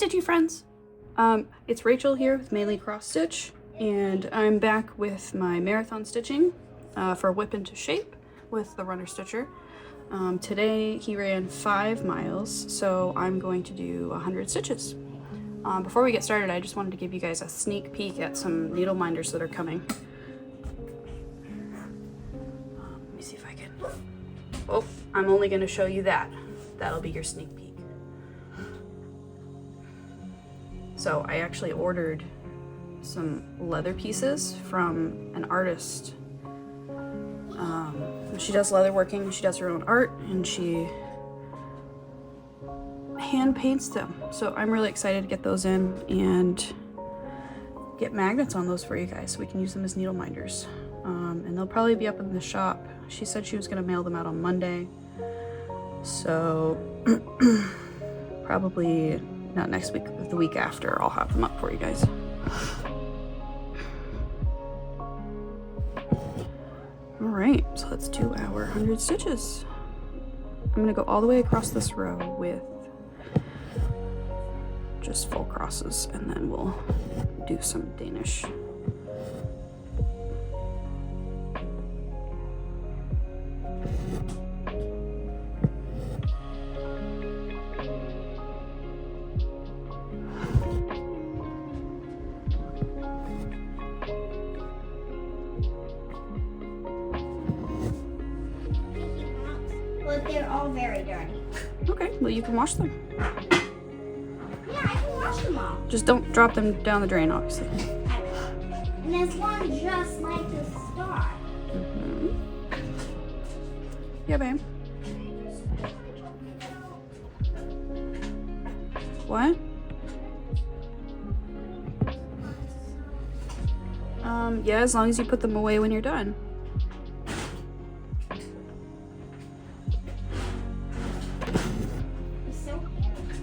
Stitchy friends! It's Rachel here with Mainly Cross Stitch, and I'm back with my marathon stitching for Whip into Shape with the Runner Stitcher. Today he ran 5 miles, so I'm going to do 100 stitches. Before we get started, I just wanted to give you guys a sneak peek at some needle minders that are coming. Let me see if I can... Oh, I'm only going to show you that. That'll be your sneak peek. So I actually ordered some leather pieces from an artist. She does leather working, she does her own art, and she hand paints them. So I'm really excited to get those in and get magnets on those for you guys so we can use them as needle minders. And they'll probably be up in the shop. She said she was gonna mail them out on Monday. So probably not next week, but the week after I'll have them up for you guys. All right, so let's do our 100 stitches. I'm gonna go all the way across this row with just full crosses, and then we'll do some Danish. But they're all very dirty. Okay, well you can wash them. Yeah, I can wash them all. Just don't drop them down the drain, obviously. And this one just like the star. Mm-hmm. Yeah, babe. What? Yeah, as long as you put them away when you're done. It's so heavy.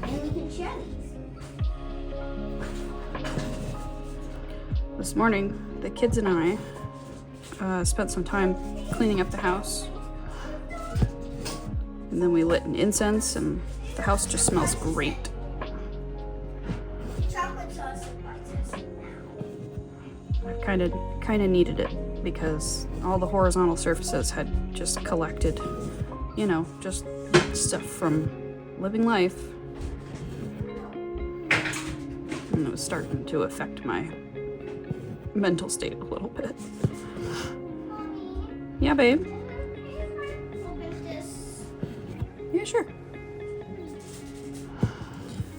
And we can share these. This morning, the kids and I spent some time cleaning up the house. And then we lit an incense, and the house just smells great. Chocolate sauce and butters now. I kind of needed it because all the horizontal surfaces had just collected, you know, just stuff from living life. And it was starting to affect my mental state a little bit. Yeah, babe. Yeah, sure.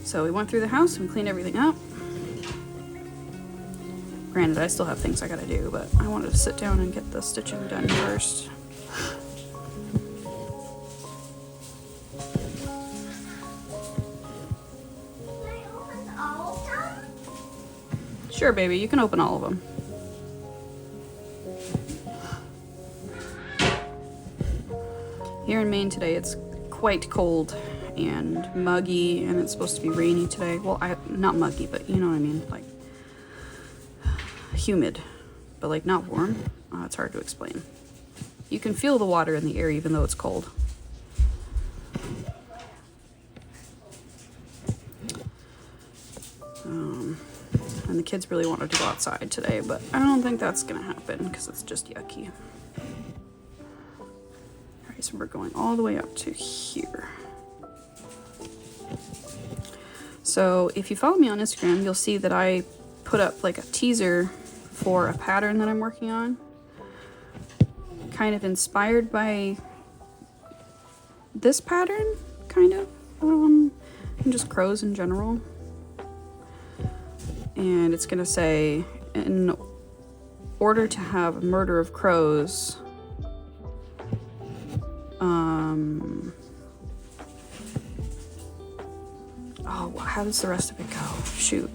So we went through the house and cleaned everything up. Granted, I still have things I gotta do, but I wanted to sit down and get the stitching done first. Can I open all of them? Sure, baby, you can open all of them. Here in Maine today, it's quite cold and muggy, and it's supposed to be rainy today. Well, not muggy, but you know what I mean, like humid, but like not warm. It's hard to explain. You can feel the water in the air even though it's cold. And the kids really wanted to go outside today, but I don't think that's gonna happen because it's just yucky. Alright, so we're going all the way up to here. So if you follow me on Instagram, you'll see that I put up like a teaser for a pattern that I'm working on. Kind of inspired by this pattern, kind of. And just crows in general. And it's gonna say, in order to have a murder of crows, oh, how does the rest of it go? Shoot.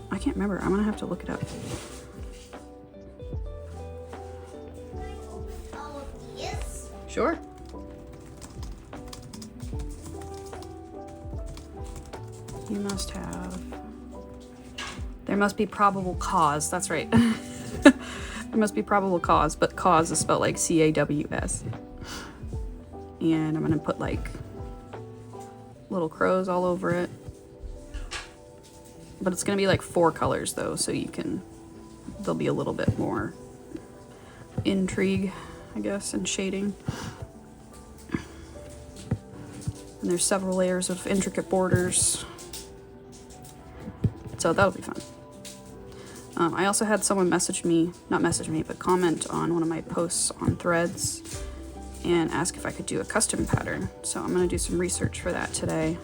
I can't remember. I'm gonna have to look it up. Can I open all of these? Sure. You must have... There must be probable cause. That's right. There must be probable cause, but cause is spelled like C-A-W-S. and I'm gonna put like little crows all over it. But it's gonna be like 4 colors though, so there'll be a little bit more intrigue, I guess, and shading. And there's several layers of intricate borders. So that'll be fun. I also had someone not message me, but comment on one of my posts on Threads and ask if I could do a custom pattern. So I'm gonna do some research for that today.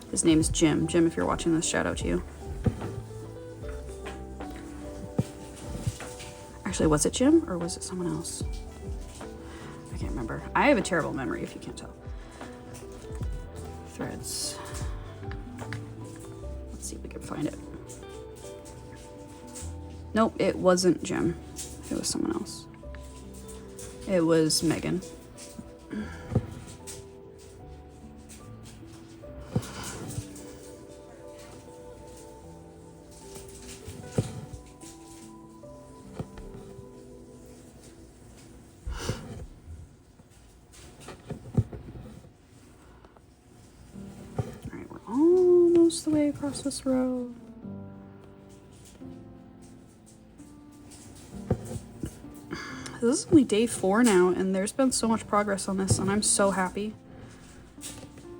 His name is Jim. Jim, if you're watching this, shout out to you. Actually, was it Jim or was it someone else? I can't remember. I have a terrible memory, if you can't tell. Threads. Let's see if we can find it. Nope, it wasn't Jim. It was someone else. It was Megan. The way across this row. This is only day 4 now, and there's been so much progress on this, and I'm so happy.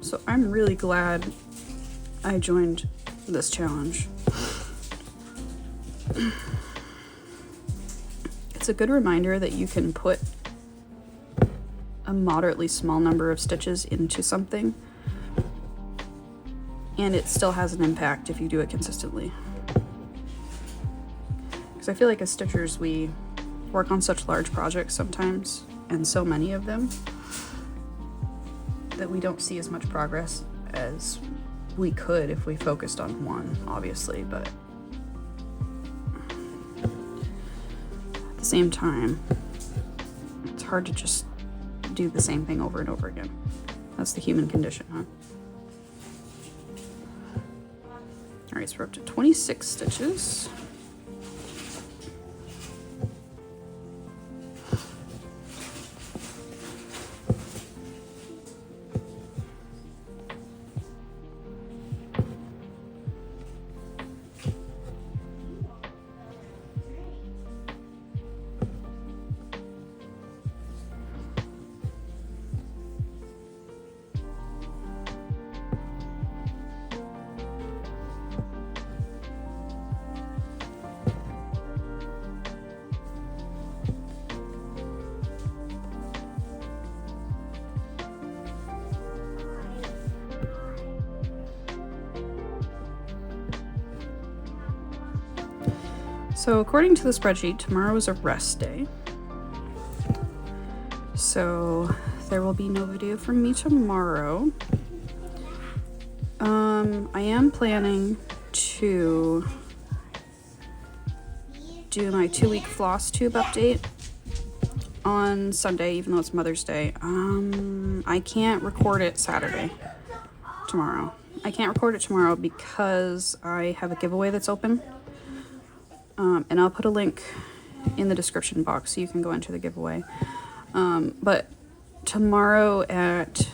So I'm really glad I joined this challenge. It's a good reminder that you can put a moderately small number of stitches into something and it still has an impact if you do it consistently. Because I feel like as stitchers, we work on such large projects sometimes, and so many of them, that we don't see as much progress as we could if we focused on one, obviously, but at the same time, it's hard to just do the same thing over and over again. That's the human condition, huh? All right, so we're up to 26 stitches. So according to the spreadsheet, tomorrow is a rest day. So there will be no video from me tomorrow. I am planning to do my 2-week floss tube update on Sunday, even though it's Mother's Day. I can't record it tomorrow. I can't record it tomorrow because I have a giveaway that's open. And I'll put a link in the description box so you can go into the giveaway. But tomorrow at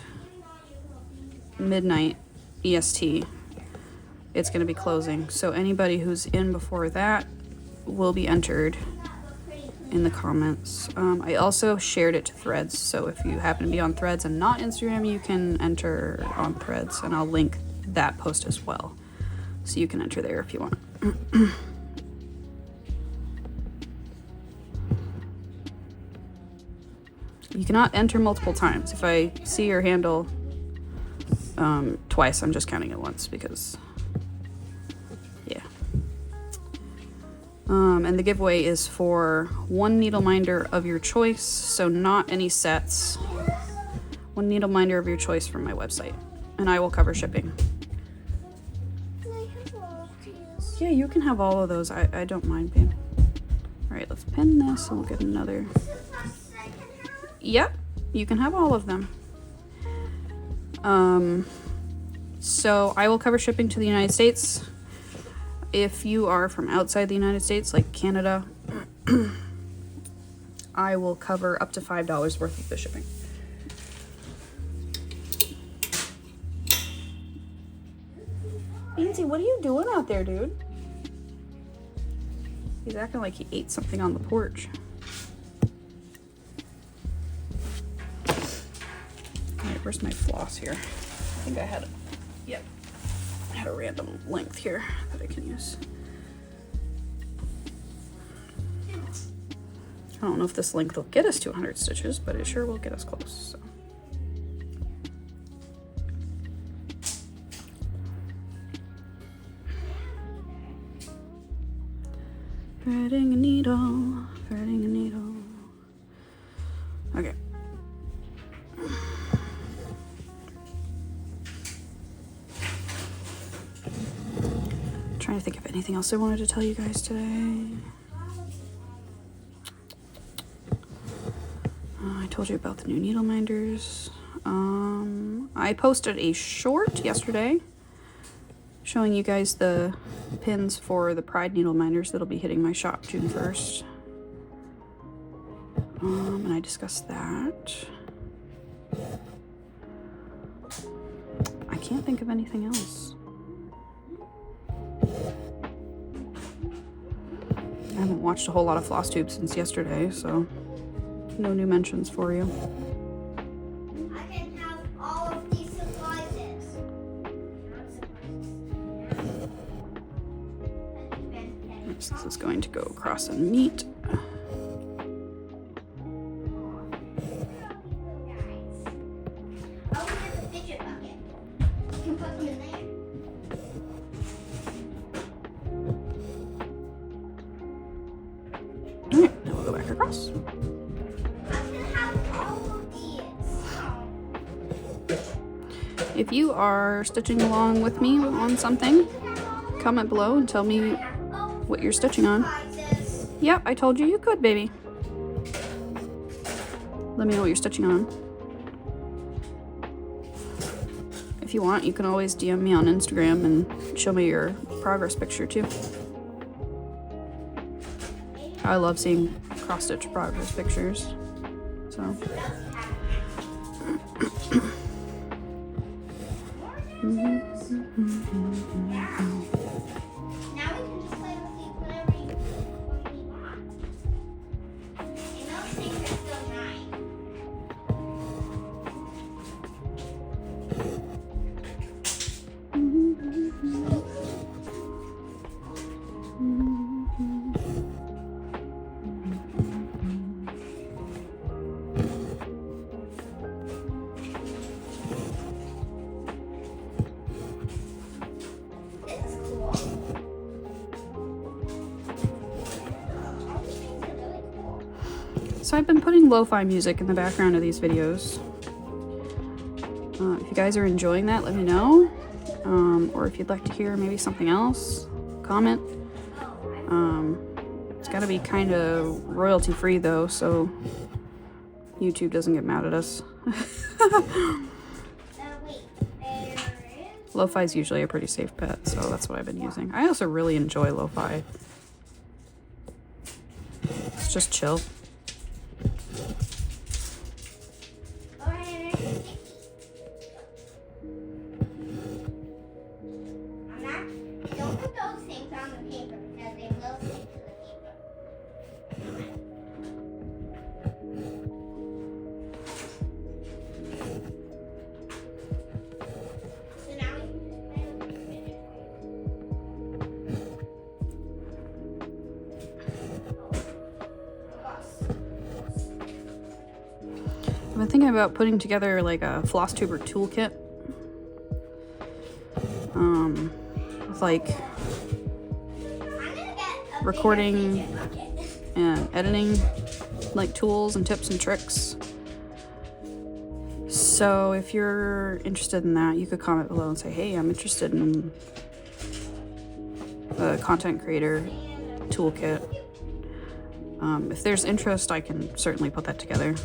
midnight EST, it's going to be closing. So anybody who's in before that will be entered in the comments. I also shared it to Threads. So if you happen to be on Threads and not Instagram, you can enter on Threads, and I'll link that post as well. So you can enter there if you want. You cannot enter multiple times. If I see your handle twice, I'm just counting it once because, yeah. And the giveaway is for 1 needle minder of your choice, so not any sets. 1 needle minder of your choice from my website, and I will cover shipping. Can I have all of these? Yeah, you can have all of those. I don't mind, babe. All right, let's pin this and we'll get another. Yep, you can have all of them. So I will cover shipping to the United States. If you are from outside the United States, like Canada, I will cover up to $5 worth of the shipping. Beansy, what are you doing out there, dude? He's acting like he ate something on the porch. Alright, where's my floss here? I think I had, yep, I had a random length here that I can use. I don't know if this length will get us to 100 stitches, but it sure will get us close. So. Threading a needle, threading a needle. Okay. Trying to think of anything else I wanted to tell you guys today. I told you about the new needle minders. I posted a short yesterday showing you guys the pins for the Pride needle minders that'll be hitting my shop June 1st. And I discussed that. I can't think of anything else. I haven't watched a whole lot of floss tubes since yesterday, so no new mentions for you. I can have all of these supplies. This is going to go across and meet. Oh, we have a fidget bucket. You can put them in there. Alright, now we'll go back across. I can have all of these. If you are stitching along with me on something, comment below and tell me what you're stitching on. Yep, I told you you could, baby. Let me know what you're stitching on. If you want, you can always DM me on Instagram and show me your progress picture too. I love seeing cross-stitch progress pictures. So. Now we can just play with these whenever we want. And those things are still drying. This is cool. All these things are really cool. So I've been putting lo-fi music in the background of these videos. If you guys are enjoying that, let me know. Or if you'd like to hear maybe something else, comment. It's got to be kind of royalty free though, so YouTube doesn't get mad at us. Wait, there is. Lo-fi is usually a pretty safe bet, so that's what I've been using. I also really enjoy lo-fi. It's just chill. Oh, and there's sticky. I'm not. Don't put those things on the paper because they will stick to the paper. So now we can just play with the fidget I've been thinking about putting together like a floss tuber toolkit. With like I'm gonna get a recording bigger fidget bucket. and editing like tools and tips and tricks. So if you're interested in that, you could comment below and say, hey, I'm interested in a content creator toolkit. If there's interest, I can certainly put that together.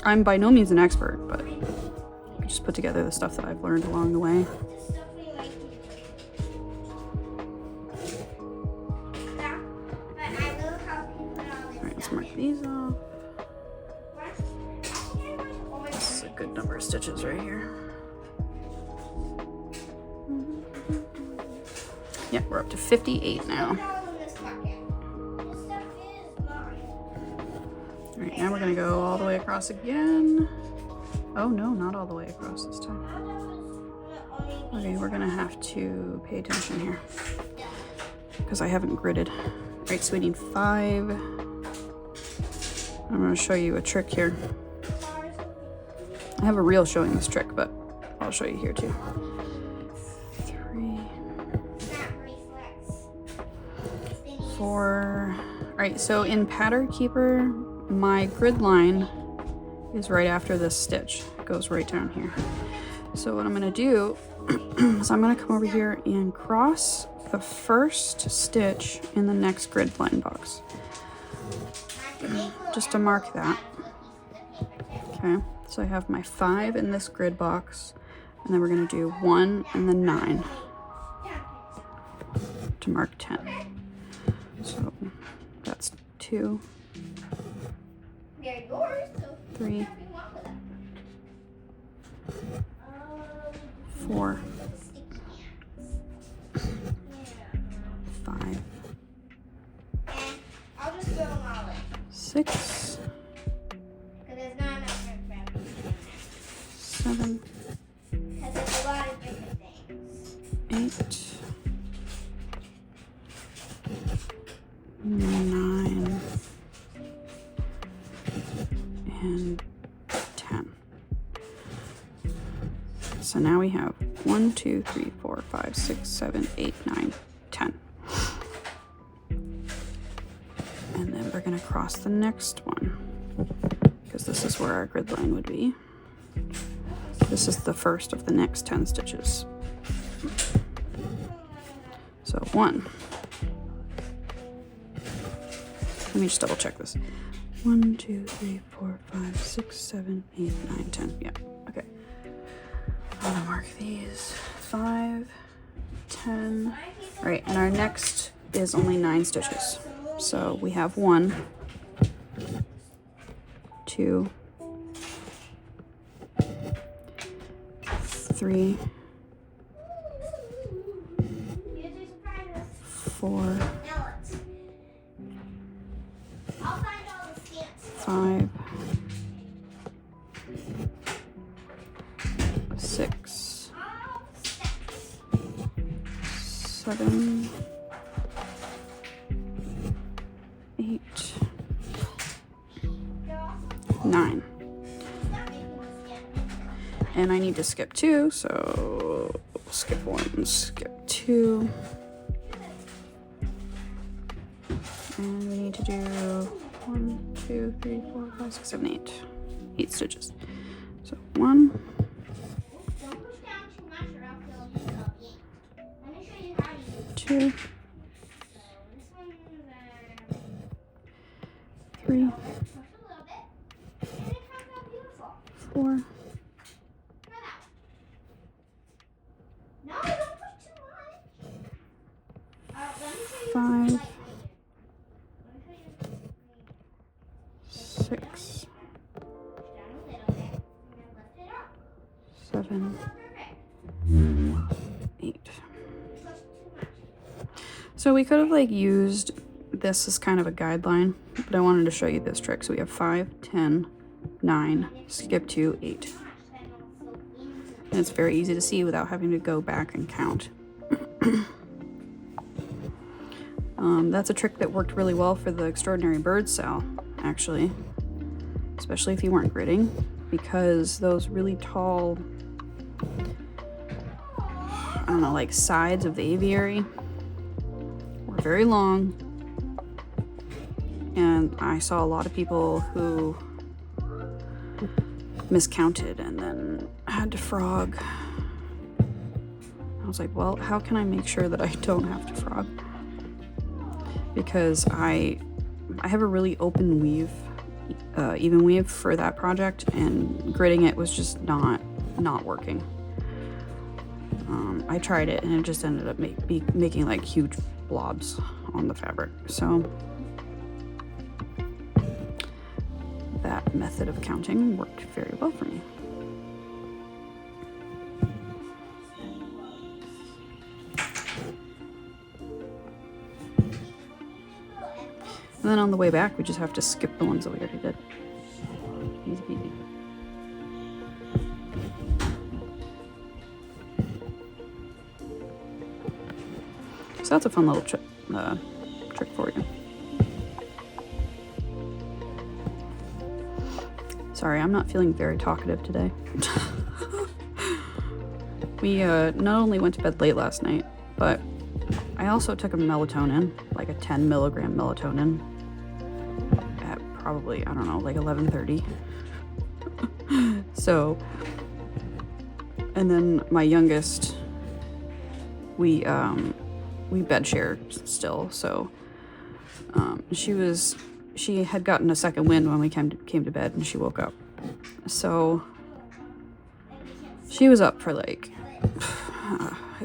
I'm by no means an expert, but I just put together the stuff that I've learned along the way. The stuff we like. Yeah, but I will help you put all this Alright, let's good number of stitches right here. Yep, we're up to 58 now. All right, now we're gonna go all the way across again. Oh no, not all the way across this time. Okay, we're gonna have to pay attention here because I haven't gridded. All right, so we need 5. I'm gonna show you a trick here. I have a reel showing this trick, but I'll show you here too. 3, 4. All right, so in Pattern Keeper, my grid line is right after this stitch. It goes right down here. So what I'm gonna do is I'm gonna come over here and cross the first stitch in the next grid line box. Just to mark that. Okay, so I have my 5 in this grid box, and then we're gonna do 1 and then 9 to mark 10. So that's 2, 3, 4, 5, 6, 7, 8, 9, and 10. So now we have 1, 2, 3, 4, 5, 6, 7, 8, 9, 10. And then we're gonna cross the next one because this is where our grid line would be. This is the first of the next 10 stitches. So 1. Let me just double check this. 1, 2, 3, 4, 5, 6, 7, 8, 9, 10. Yeah, okay. I'm gonna mark these. 5, 10. All right, and our next is only 9 stitches. So we have 1, 2, 3, 4, 5, 6, 7, 8, 9. And I need to skip 2, so skip 1, skip 2. And we need to do 1, 2, 3, 4, 5, 6, 7, 8. 8 stitches. So 1, 2, 3, 4, 5, 6, 7, 8. So we could have like used this as kind of a guideline, but I wanted to show you this trick. So we have 5, 10, 9, skip 2, 8. And it's very easy to see without having to go back and count. That's a trick that worked really well for the Extraordinary Bird sale, actually. Especially if you weren't gridding, because those really tall, I don't know, like sides of the aviary were very long. And I saw a lot of people who miscounted and then had to frog. I was like, well, how can I make sure that I don't have to frog? Because I have a really open weave, even weave for that project, and gridding it was just not working. I tried it and it just ended up making like huge blobs on the fabric. So that method of counting worked very well for me. And then on the way back, we just have to skip the ones that we already did. Easy peasy. So that's a fun little trick for you. Sorry, I'm not feeling very talkative today. We not only went to bed late last night, but I also took a melatonin, like a 10 milligram melatonin at probably, I don't know, like 11:30. So, and then my youngest, we bed shared still, so she had gotten a second wind when we came to bed, and she woke up. So she was up for like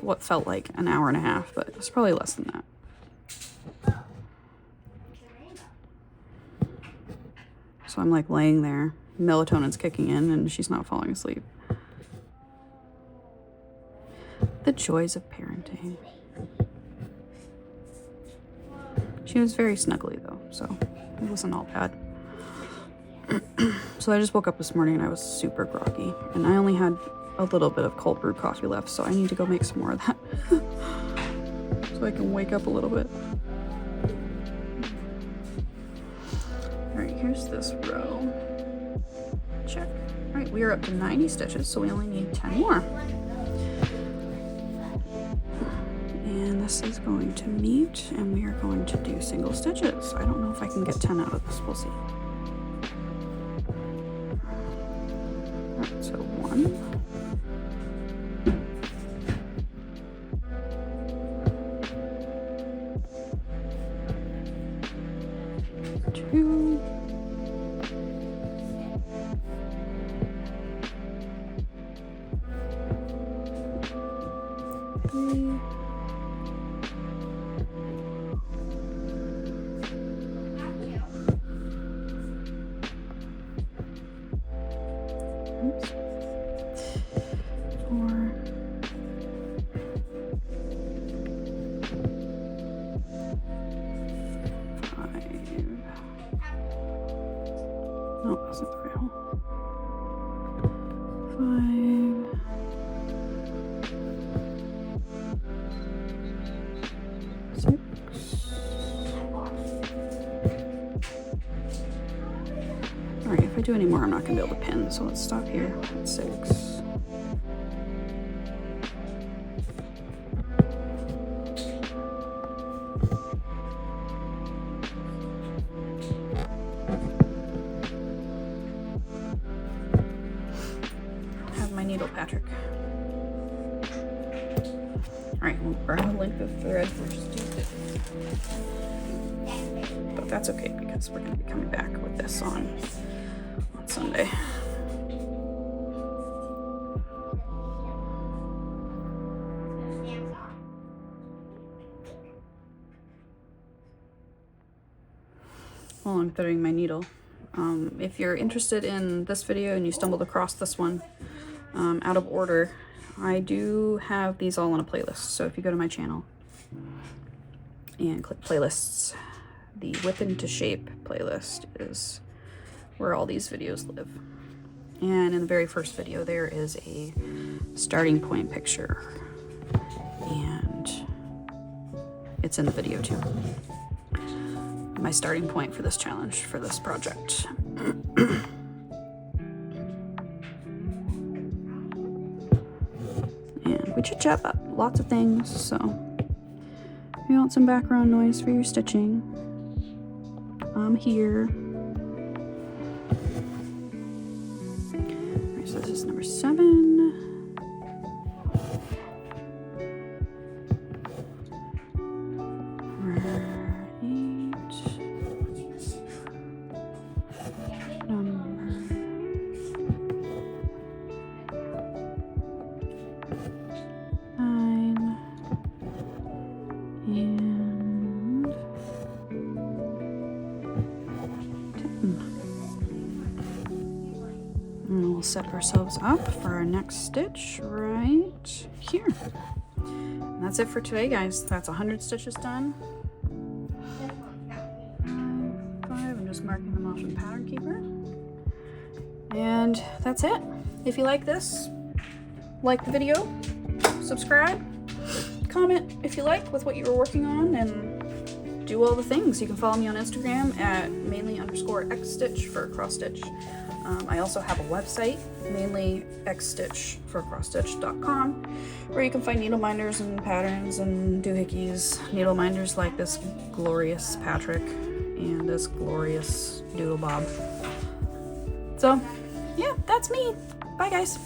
what felt like an hour and a half, but it was probably less than that. So I'm like laying there, melatonin's kicking in, and she's not falling asleep. The joys of parenting. She was very snuggly though, so it wasn't all bad. So I just woke up this morning and I was super groggy, and I only had a little bit of cold brew coffee left, so I need to go make some more of that so I can wake up a little bit. All right, here's this row. Check. All right, we are up to 90 stitches, so we only need 10 more. And this is going to meet, and we are going to do single stitches. I don't know if I can get 10 out of this, we'll see. All right, so 1. 2. 3. 4. 5. Nope, that's not the right hole. 5. 6. Alright, if I do any more, I'm not going to be able to pin, so let's stop here at 6. Have my needle, Patrick. Alright, we'll grab a length of thread for just but that's okay because we're going to be coming back with this on Sunday. While I'm threading my needle, if you're interested in this video and you stumbled across this one out of order, I do have these all on a playlist. So if you go to my channel and click playlists, the Whip into Shape playlist is where all these videos live. And in the very first video, there is a starting point picture, and it's in the video too. My starting point for this challenge, for this project. And we chit chat about lots of things, so if you want some background noise for your stitching, I'm here. Alright, so this is number 7. Set ourselves up for our next stitch right here. And that's it for today, guys. That's 100 stitches done. 5, marking them off in Pattern Keeper. And that's it. If you like this, like the video, subscribe, comment if you like with what you were working on, and do all the things. You can follow me on Instagram at mainly_XStitch for cross stitch. I also have a website, mainly XStitch.com, where you can find needle minders and patterns and doohickeys, needle minders like this glorious Patrick and this glorious Doodle Bob. So yeah, that's me. Bye guys.